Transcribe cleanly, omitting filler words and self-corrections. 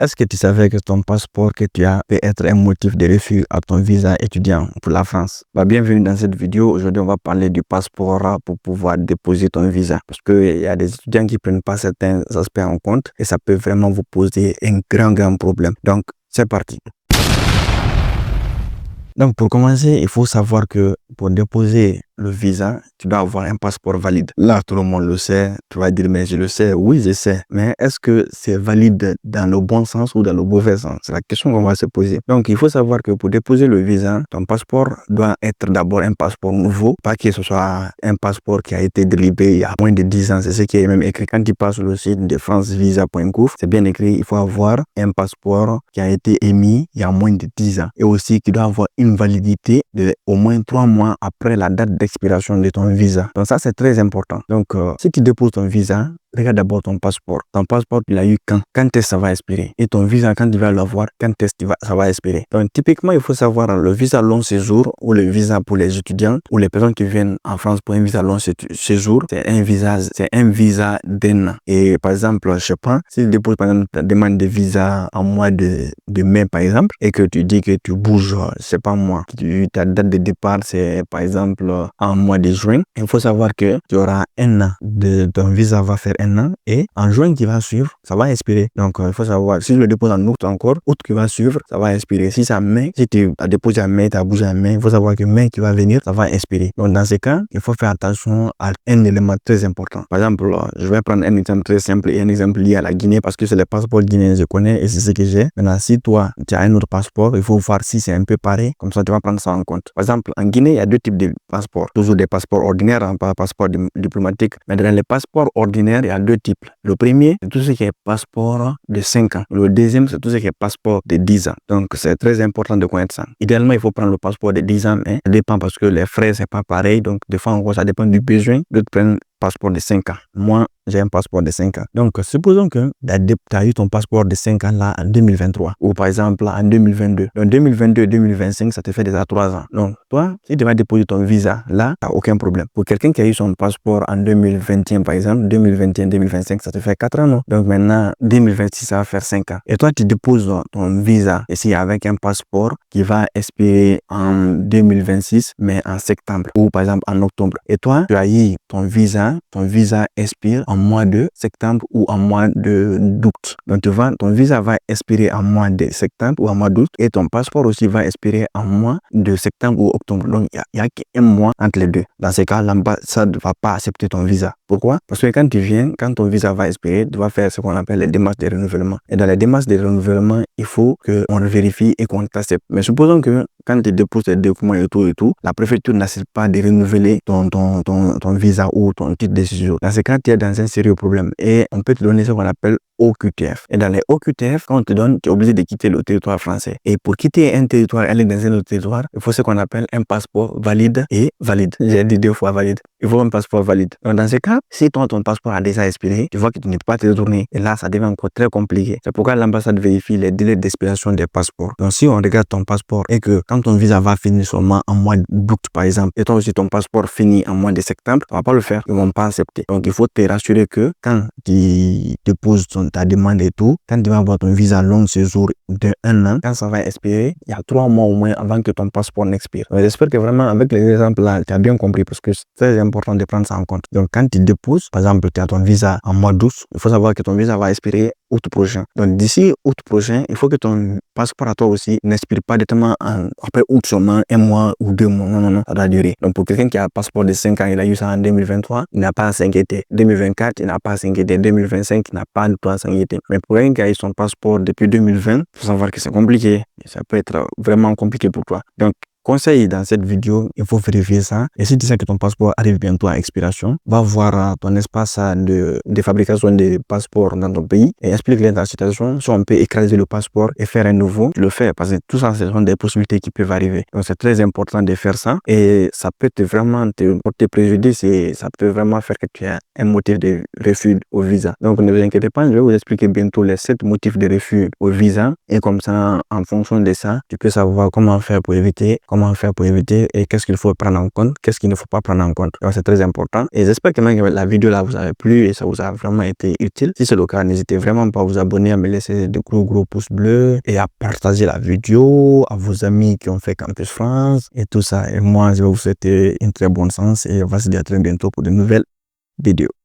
Est-ce que tu savais que ton passeport que tu as peut être un motif de refus à ton visa étudiant pour la France? Bienvenue dans cette vidéo. Aujourd'hui, on va parler du passeport pour pouvoir déposer ton visa. Parce qu'il y a des étudiants qui ne prennent pas certains aspects en compte et ça peut vraiment vous poser un grand problème. Donc, c'est parti. Donc, pour commencer, il faut savoir que pour déposer le visa, tu dois avoir un passeport valide. Là, tout le monde le sait. Tu vas dire, mais je le sais. Oui, je sais. Mais est-ce que c'est valide dans le bon sens ou dans le mauvais sens? C'est la question qu'on va se poser. Donc, il faut savoir que pour déposer le visa, ton passeport doit être d'abord un passeport nouveau. Pas que ce soit un passeport qui a été délivré il y a moins de 10 ans. C'est ce qui est même écrit. Quand tu passes sur le site de francevisa.gouv, c'est bien écrit. Il faut avoir un passeport qui a été émis il y a moins de 10 ans. Et aussi, qui doit avoir une validité de au moins 3 mois après la date d'expiration de ton visa. Donc ça, c'est très important. Donc, si tu déposes ton visa, regarde d'abord ton passeport. Ton passeport, tu l'as eu quand? Quand est-ce que ça va expirer? Et ton visa, quand tu vas l'avoir, quand est-ce que ça va expirer? Donc, typiquement, il faut savoir le visa long séjour ou le visa pour les étudiants ou les personnes qui viennent en France pour un visa long séjour. C'est un visa d'un an. Et par exemple, je sais pas, si tu déposes par exemple ta demande de visa en mois de mai, par exemple, et que tu dis que tu bouges, je sais pas moi, ta date de départ, c'est par exemple en mois de juin, il faut savoir que tu auras un an ton visa va faire un an et en juin qui va suivre, ça va expirer. Donc, il faut savoir, si je le dépose en août encore, août qui va suivre, ça va expirer. Si ça mai, si tu as déposé en mai, tu as bougé en mai, il faut savoir que mai qui va venir, ça va expirer. Donc, dans ces cas, il faut faire attention à un élément très important. Par exemple, je vais prendre un exemple très simple et un exemple lié à la Guinée parce que c'est le passeport guinéen, je connais et c'est ce que j'ai. Maintenant, si toi, tu as un autre passeport, il faut voir si c'est un peu pareil, comme ça, tu vas prendre ça en compte. Par exemple, en Guinée, il y a deux types de passeports. Toujours des passeports ordinaires, pas passeport diplomatique. Mais dans les passeports ordinaires, il y a deux types. Le premier, c'est tout ce qui est passeport de 5 ans. Le deuxième, c'est tout ce qui est passeport de 10 ans. Donc, c'est très important de connaître ça. Idéalement, il faut prendre le passeport de 10 ans, mais ça dépend parce que les frais, c'est pas pareil. Donc, des fois, en gros, ça dépend du besoin. D'autres prennent passeport de 5 ans. Moi, j'ai un passeport de 5 ans. Donc, supposons que tu as eu ton passeport de 5 ans là en 2023 ou par exemple en 2022. Donc, 2022-2025, ça te fait déjà 3 ans. Donc, toi, si tu vas déposer ton visa là, tu n'as aucun problème. Pour quelqu'un qui a eu son passeport en 2021 par exemple, 2021-2025, ça te fait 4 ans, non? Donc, maintenant, 2026, ça va faire 5 ans. Et toi, tu déposes ton visa ici avec un passeport qui va expirer en 2026, mais en septembre ou par exemple en octobre. Et toi, tu as eu ton visa expire en mois de septembre ou en mois d'août. Donc, tu vois, ton visa va expirer en mois de septembre ou en mois d'août et ton passeport aussi va expirer en mois de septembre ou octobre. Donc, il n'y a qu'un mois entre les deux. Dans ces cas, l'ambassade ne va pas accepter ton visa. Pourquoi? Parce que quand ton visa va expirer, tu vas faire ce qu'on appelle les démarches de renouvellement. Et dans les démarches de renouvellement, il faut qu'on vérifie et qu'on t'accepte. Mais supposons que quand tu déposes tes documents et tout, la préfecture n'accepte pas de renouveler ton visa ou ton titre de séjour. Dans ce cas, tu es dans un sérieux problème et on peut te donner ce qu'on appelle OQTF. Et dans les OQTF, quand on te donne, tu es obligé de quitter le territoire français. Et pour quitter un territoire, aller dans un autre territoire, il faut ce qu'on appelle un passeport valide et valide. J'ai dit 2 fois valide. Il faut un passeport valide. Donc, dans ce cas, si ton passeport a déjà expiré, tu vois que tu ne peux pas te retourner. Et là, ça devient encore très compliqué. C'est pourquoi l'ambassade vérifie les délais d'expiration des passeports. Donc, si on regarde ton passeport et que quand ton visa va finir seulement en mois d'août, par exemple, et toi aussi ton passeport finit en mois de septembre, tu ne vas pas le faire. Ils ne vont pas accepter. Donc, il faut te rassurer que quand tu déposes ta demande et tout, quand tu vas avoir ton visa long séjour de 1 an, quand ça va expirer, il y a 3 mois au moins avant que ton passeport n'expire. J'espère que vraiment, avec les exemples là, tu as bien compris parce que c'est très important de prendre ça en compte. Donc, quand tu déposes, par exemple, tu as ton visa en mois d'août, il faut savoir que ton visa va expirer août prochain. Donc, d'ici août prochain, il faut que ton passeport à toi aussi n'expire pas directement après août seulement 1 mois ou 2 mois. Non, ça doit durer. Donc, pour quelqu'un qui a un passeport de 5 ans, il a eu ça en 2023, il n'a pas à s'inquiéter. 2024, il n'a pas à s'inquiéter. 2025, il n'a pas de quoi s'inquiéter. Mais pour quelqu'un qui a eu son passeport depuis 2020, il faut savoir que c'est compliqué. Ça peut être vraiment compliqué pour toi. Donc, conseil dans cette vidéo, il faut vérifier ça. Et si tu sais que ton passeport arrive bientôt à expiration, va voir ton espace de fabrication des passeports dans ton pays et explique-les ta situation. Si on peut écraser le passeport et faire un nouveau, tu le fais parce que tout ça, ce sont des possibilités qui peuvent arriver. Donc, c'est très important de faire ça et ça peut vraiment te porter préjudice et ça peut vraiment faire que tu aies un motif de refus au visa. Donc, ne vous inquiétez pas, je vais vous expliquer bientôt les 7 motifs de refus au visa et comme ça, en fonction de ça, tu peux savoir comment faire pour éviter comment faire pour éviter et qu'est-ce qu'il faut prendre en compte, qu'est-ce qu'il ne faut pas prendre en compte. C'est très important. Et j'espère que même la vidéo là vous a plu et ça vous a vraiment été utile. Si c'est le cas, n'hésitez vraiment pas à vous abonner, à me laisser de gros pouces bleus et à partager la vidéo à vos amis qui ont fait Campus France et tout ça. Et moi, je vais vous souhaiter une très bonne chance et on va se dire à très bientôt pour de nouvelles vidéos.